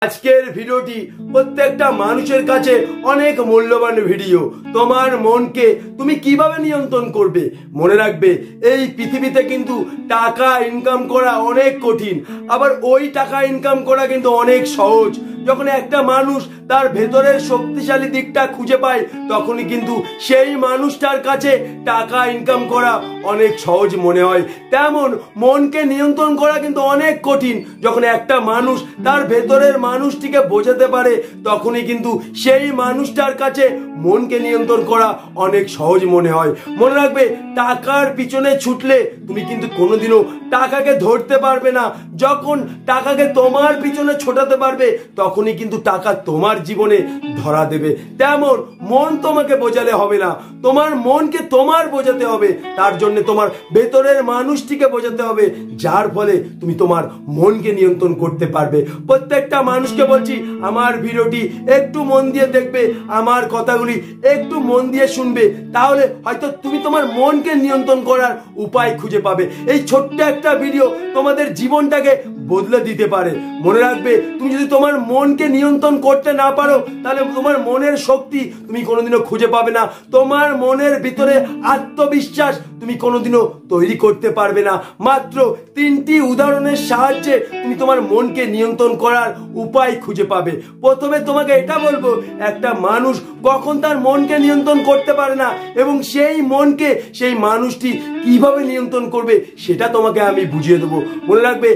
আজকের ভিডিওটি প্রত্যেকটা মানুষের কাছে অনেক মূল্যবান ভিডিও। তোমার মনকে তুমি কিভাবে নিয়ন্ত্রণ করবে? মনে রাখবে, এই পৃথিবীতে কিন্তু টাকা ইনকাম করা অনেক কঠিন, আবার ওই টাকা ইনকাম করা কিন্তু অনেক সহজ। যখন একটা মানুষ তার ভেতরের শক্তিশালী দিকটা খুঁজে পায়, তখনই কিন্তু সেই মানুষটার কাছে টাকা ইনকাম করা অনেক সহজ মনে হয়। তেমন মনকে নিয়ন্ত্রণ করা কিন্তু অনেক কঠিন। যখন একটা মানুষ তার ভেতরের মানুষটিকে বোঝাতে পারে, তখনই কিন্তু সেই মানুষটার কাছে মনকে নিয়ন্ত্রণ করা অনেক সহজ মনে হয়। মনে রাখবে, টাকার পিছনে ছুটলে তুমি কিন্তু কোনোদিনও টাকাকে ধরতে পারবে না। যখন টাকাকে তোমার পিছনে ছোটাতে পারবে, তখনই কিন্তু টাকা তোমার জীবনে ধরা দেবে। তেমন মন তোমাকে বোঝালে হবে না, তোমার মনকে তোমার বোঝাতে হবে। তার জন্য তোমার ভেতরের মানুষটিকে বোঝাতে হবে, যার ফলে তুমি তোমার মনকে নিয়ন্ত্রণ করতে পারবে। প্রত্যেকটা মানুষকে বলছি, আমার ভিডিওটি একটু মন দিয়ে দেখবে, আমার কথাগুলি একটু মন দিয়ে শুনবে, তাহলে হয়তো তুমি তোমার মনকে নিয়ন্ত্রণ করার উপায় খুঁজে পাবে। এই ছোট্ট একটা ভিডিও তোমাদের জীবনটাকে বদলে দিতে পারে। মনে রাখবে, তুমি যদি তোমার মনকে নিয়ন্ত্রণ করতে না পারো, তাহলে তোমার মনের শক্তি তুমি কোনোদিনও খুঁজে পাবে না। তোমার মনের ভিতরে আত্মবিশ্বাস তুমি কোনোদিনও তৈরি করতে পারবে না। মাত্র 3টি উদাহরণের সাহায্যে তুমি তোমার মনকে নিয়ন্ত্রণ করার উপায় খুঁজে পাবে। প্রথমে তোমাকে এটা বলবো, একটা মানুষ কখন তার মনকে নিয়ন্ত্রণ করতে পারে না এবং সেই মনকে সেই মানুষটি কিভাবে নিয়ন্ত্রণ করবে, সেটা তোমাকে আমি বুঝিয়ে দেবো। মনে রাখবে,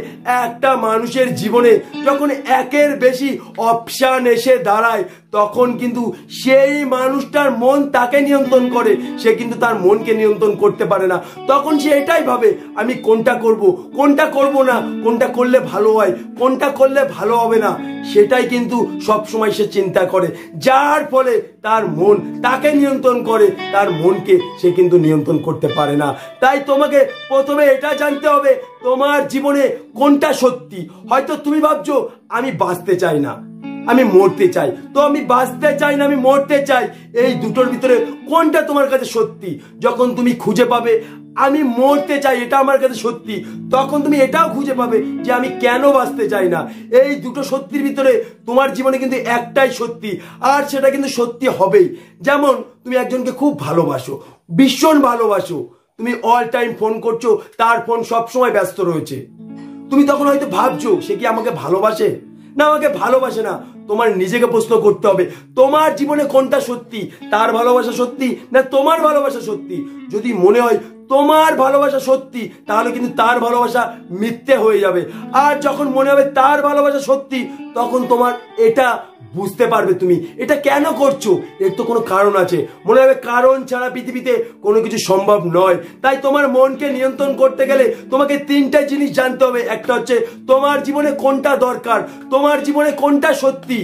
একটা মানুষের জীবনে যখন একের বেশি অপশন এসে দাঁড়ায়, তখন কিন্তু সেই মানুষটার মন তাকে নিয়ন্ত্রণ করে, সে কিন্তু তার মনকে নিয়ন্ত্রণ করতে পারে না। তখন সে এটাই ভাবে, আমি কোনটা করব, কোনটা করব না, কোনটা করলে ভালো হয়, কোনটা করলে ভালো হবে না, সেটাই কিন্তু সবসময় সে চিন্তা করে। যার ফলে তার মন তাকে নিয়ন্ত্রণ করে, তার মনকে সে কিন্তু নিয়ন্ত্রণ করতে পারে না। তাই তোমাকে প্রথমে এটা জানতে হবে, তোমার জীবনে কোনটা সত্যি। হয়তো তুমি ভাবছো, আমি বাঁচতে চাই না, আমি মরতে চাই। তো আমি বাঁচতে চাই না, আমি মরতে চাই, এই দুটোর ভিতরে কোনটা তোমার কাছে সত্যি? যখন তুমি খুঁজে পাবে আমি মরতে চাই, এটা আমার কাছে সত্যি, তখন তুমি এটাও খুঁজে পাবে যে আমি কেন বাঁচতে চাই না। এই দুটো সত্যির ভিতরে তোমার জীবনে কিন্তু একটাই সত্যি, আর সেটা কিন্তু সত্যি হবেই। যেমন তুমি একজনকে খুব ভালোবাসো, ভীষণ ভালোবাসো, তুমি অল টাইম ফোন করছো, তার ফোন সবসময় ব্যস্ত রয়েছে। তুমি তখন হয়তো ভাবছো, সে কি আমাকে ভালোবাসে? না, আমাকে ভালোবাসে না। তোমার নিজেকে প্রশ্ন করতে হবে, তোমার জীবনে কোনটা সত্যি? তার ভালোবাসা সত্যি না তোমার ভালোবাসা সত্যি? যদি মনে হয় তোমার ভালোবাসা সত্যি, তাহলে কিন্তু তার ভালোবাসা মিথ্যে হয়ে যাবে। আর যখন মনে হবে তার ভালোবাসা সত্যি, তখন তোমার এটা বুঝতে পারবে তুমি এটা কেন করছো, এর তো কোনো কারণ আছে। মনে হবে কারণ ছাড়া পৃথিবীতে কোনো কিছু সম্ভব নয়। তাই তোমার মনকে নিয়ন্ত্রণ করতে গেলে তোমাকে 3টা জিনিস জানতে হবে। একটা হচ্ছে তোমার জীবনে কোনটা দরকার, তোমার জীবনে কোনটা সত্যি,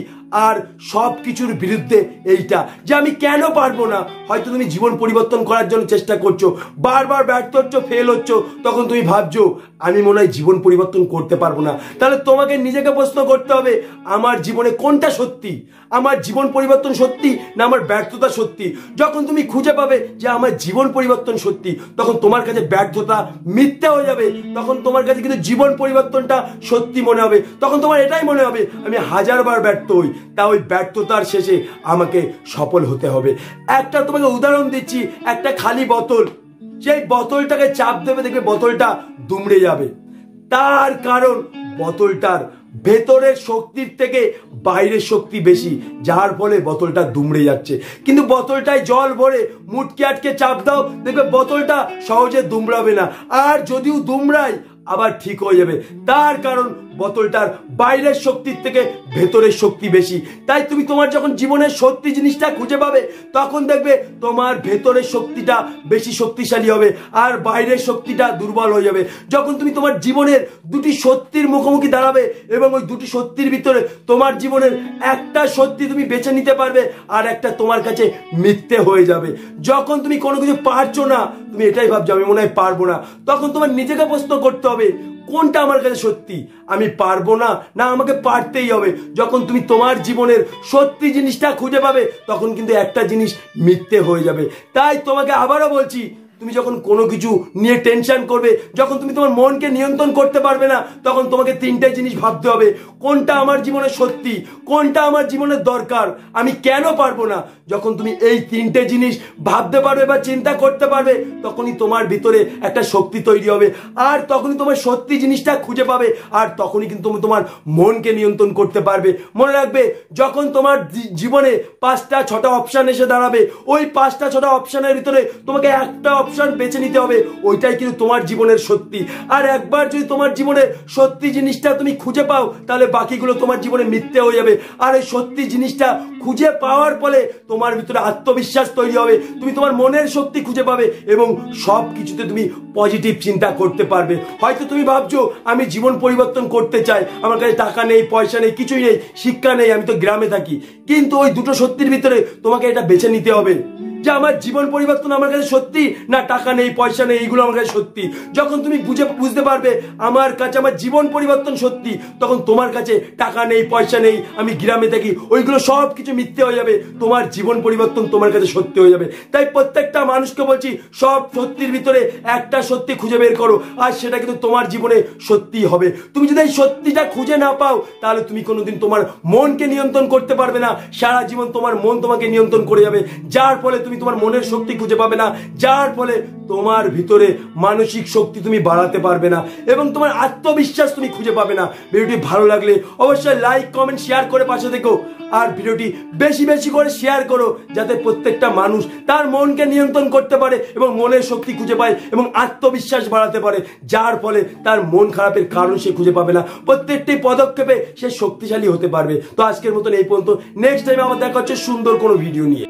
আর সব কিছুর বিরুদ্ধে এইটা যে আমি কেন পারবো না। হয়তো তুমি জীবন পরিবর্তন করার জন্য চেষ্টা করছো, বারবার ব্যর্থ হচ্ছ, ফেল হচ্ছ, তখন তুমি ভাবছো আমি মনে হয় জীবন পরিবর্তন করতে পারবো না। তাহলে তোমাকে নিজেকে প্রশ্ন করতে হবে, আমার জীবনে কোনটা সত্যি? আমার জীবন পরিবর্তন সত্যি না আমার ব্যর্থতা সত্যি? যখন তুমি খুঁজে পাবে যে আমার জীবন পরিবর্তন সত্যি, তখন তোমার কাছে ব্যর্থতা মিথ্যা হয়ে যাবে। তখন তোমার কাছে কিন্তু জীবন পরিবর্তনটা সত্যি মনে হবে। তখন তোমার এটাই মনে হবে, আমি 1000বার ব্যর্থ হই, তা ওই ব্যর্থতার শেষে আমাকে সফল হতে হবে। একটা তোমাকে উদাহরণ দিচ্ছি, একটা খালি বোতল, সেই বোতলটাকে চাপ দেবে, দেখবে বোতলটা দুমড়ে যাবে। তার কারণ বোতলটার ভেতরের শক্তির থেকে বাইরের শক্তি বেশি, যার ফলে বোতলটা দুমড়ে যাচ্ছে। কিন্তু বোতলটায় জল ভরে মুটকে আটকে চাপ দাও, দেখবে বোতলটা সহজে দুমড়াবে না, আর যদিও দুমড়ায় আবার ঠিক হয়ে যাবে। তার কারণ বোতলটার বাইরের শক্তির থেকে ভেতরের শক্তি বেশি। তাই তুমি তোমার যখন জীবনের সত্যি জিনিসটা খুঁজে পাবে, তখন দেখবে তোমার ভেতরের শক্তিটা বেশি শক্তিশালী হবে আর বাইরের শক্তিটা দুর্বল হয়ে যাবে। যখন তুমি তোমার জীবনের দুটি সত্যির মুখোমুখি দাঁড়াবে এবং ওই দুটি সত্যির ভিতরে তোমার জীবনের একটা সত্যি তুমি বেছে নিতে পারবে, আর একটা তোমার কাছে মিথ্যে হয়ে যাবে। যখন তুমি কোনো কিছু পারছো না, তুমি এটাই ভাবছো আমি মনে হয় পারবো না, তখন তোমার নিজেকে প্রশ্ন করতে হবে, কোনটা আমার কাছে সত্যি? আমি পারবো না না আমাকে পারতেই হবে? যখন তুমি তোমার জীবনের সত্যি জিনিসটা খুঁজে পাবে, তখন কিন্তু একটা জিনিস মিথ্যে হয়ে যাবে। তাই তোমাকে আবারও বলছি, তুমি যখন কোনো কিছু নিয়ে টেনশন করবে, যখন তুমি তোমার মনকে নিয়ন্ত্রণ করতে পারবে না, তখন তোমাকে তিনটে জিনিস ভাবতে হবে। কোনটা আমার জীবনে সত্যি, কোনটা আমার জীবনের দরকার, আমি কেন পারবো না। যখন তুমি এই তিনটে জিনিস ভাবতে পারবে বা চিন্তা করতে পারবে, তখনই তোমার ভিতরে একটা শক্তি তৈরি হবে, আর তখনই তোমার সত্যি জিনিসটা খুঁজে পাবে, আর তখনই কিন্তু তুমি তোমার মনকে নিয়ন্ত্রণ করতে পারবে। মনে রাখবে, যখন তোমার জীবনে 5টা 6টা অপশন এসে দাঁড়াবে, ওই 5টা 6টা অপশনের ভিতরে তোমাকে একটা অপশন বেছে নিতে হবে, ওইটাই কিন্তু তোমার জীবনের সত্যি। আর একবার যদি তোমার জীবনের সত্যি জিনিসটা তুমি খুঁজে পাও, তাহলে বাকিগুলো তোমার জীবনে মিথ্যে হয়ে যাবে। আর এই সত্যি জিনিসটা খুঁজে পাওয়ার ফলে তোমার ভিতরে আত্মবিশ্বাস তৈরি হবে, তুমি তোমার মনের শক্তি খুঁজে পাবে এবং সব কিছুতে তুমি পজিটিভ চিন্তা করতে পারবে। হয়তো তুমি ভাবছো আমি জীবন পরিবর্তন করতে চাই, আমার কাছে টাকা নেই, পয়সা নেই, কিছুই নেই, শিক্ষা নেই, আমি তো গ্রামে থাকি। কিন্তু ওই দুটো সত্যির ভিতরে তোমাকে এটা বেছে নিতে হবে যে আমার জীবন পরিবর্তন আমার কাছে সত্যি, না টাকা নেই, পয়সা নেই, এইগুলো আমার কাছে সত্যি। যখন তুমি বুঝতে পারবে আমার কাছে আমার জীবন পরিবর্তন সত্যি, তখন তোমার কাছে টাকা নেই, পয়সা নেই, আমি গ্রামে থাকি, ওইগুলো সব কিছু মিথ্যে হয়ে যাবে। তোমার জীবন পরিবর্তন তোমার কাছে সত্যি হয়ে যাবে। তাই প্রত্যেকটা মানুষকে বলছি, সব সত্যির ভিতরে একটা সত্যি খুঁজে বের করো, আর সেটা কিন্তু তোমার জীবনে সত্যি হবে। তুমি যদি এই সত্যিটা খুঁজে না পাও, তাহলে তুমি কোনোদিন তোমার মনকে নিয়ন্ত্রণ করতে পারবে না। সারা জীবন তোমার মন তোমাকে নিয়ন্ত্রণ করে যাবে, যার ফলে তুমি তোমার মনের শক্তি খুঁজে পাবে না, যার ফলে তোমার ভিতরে মানসিক শক্তি তুমি বাড়াতে পারবে না এবং তোমার আত্মবিশ্বাস তুমি খুঁজে পাবে না। ভিডিওটি ভালো লাগলে অবশ্যই লাইক, কমেন্ট, শেয়ার করে পাশে থেকো, আর ভিডিওটি বেশি বেশি করে শেয়ার করো, যাতে প্রত্যেকটা মানুষ তার মনকে নিয়ন্ত্রণ করতে পারে এবং মনের শক্তি খুঁজে পায় এবং আত্মবিশ্বাস বাড়াতে পারে, যার ফলে তার মন খারাপের কারণ সে খুঁজে পাবে না। প্রত্যেকটি পদক্ষেপে সে শক্তিশালী হতে পারবে। তো আজকের মতন এই পর্যন্ত, নেক্সট টাইম আবার দেখা হচ্ছে সুন্দর কোনো ভিডিও নিয়ে।